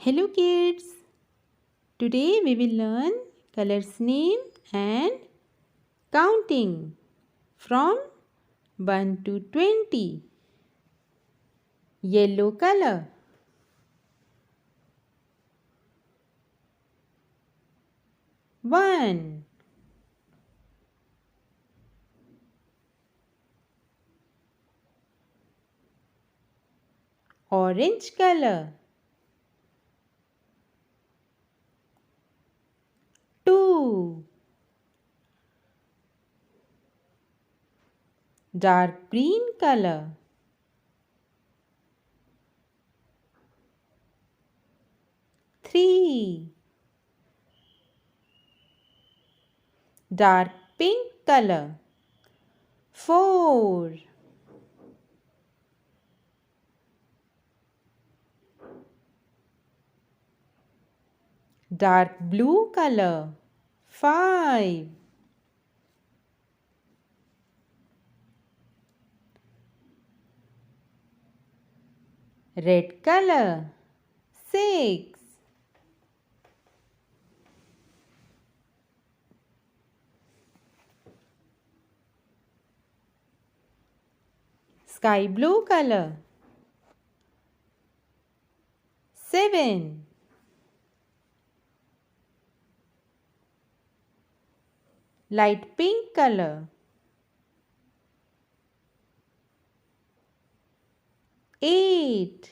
Hello kids, today we will learn colors name and counting from 1 to 20. Yellow color, one. Orange color, two. Dark green color, three. Dark pink color, four. Dark blue color, five. Red color, six. Sky blue color, seven. Light pink color, eight.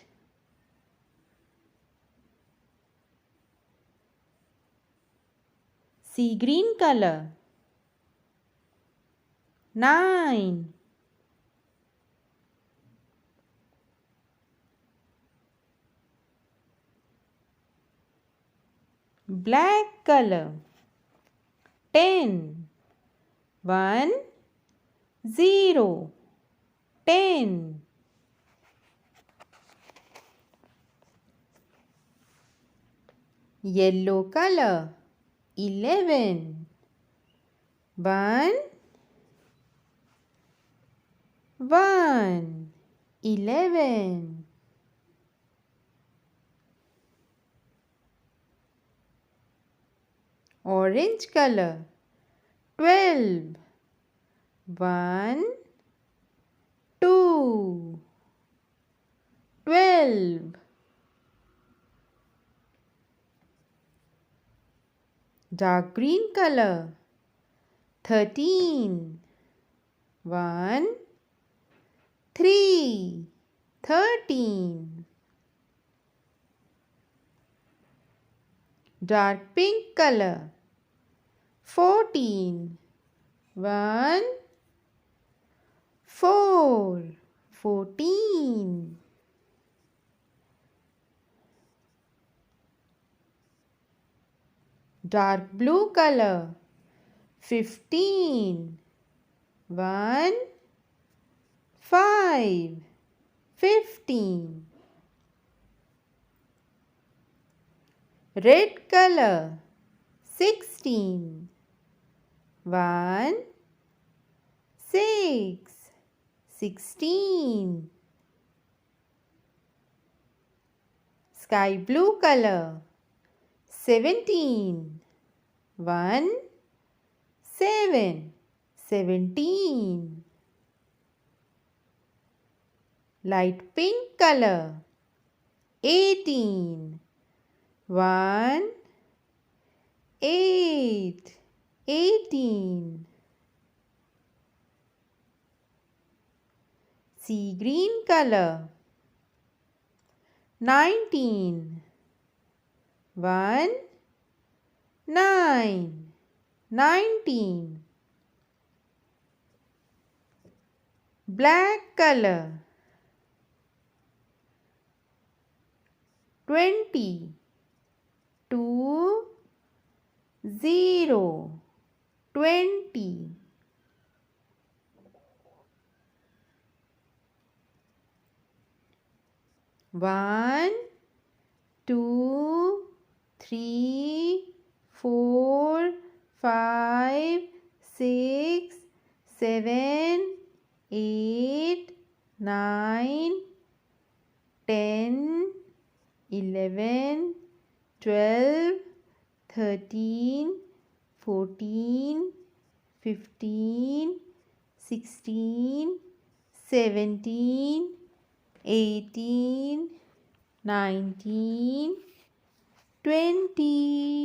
Sea green color, nine. Black color, 10. 1, 0, 10. Yellow color, 11. 1, 1, 11. Orange color, 12. 1, 2, 12. Dark green color, 13. 1, 3, 13. Dark pink color, 14. 1, 4, 14. Dark blue color, 15. 1, 5, 15. Red color, 16. 1, 6, 16. Sky blue color, 17. 1, 7, 17. Light pink color, 18. 1, 8, 18. Sea green color, 19. 1, 9, 19. Black color, 20. 2, 0, 20. One, 2, 3, 4, 5, 6, 7, 8, 9, 10, 11, 12, 13, 14, 15, 16, 17, 18, 19, 20.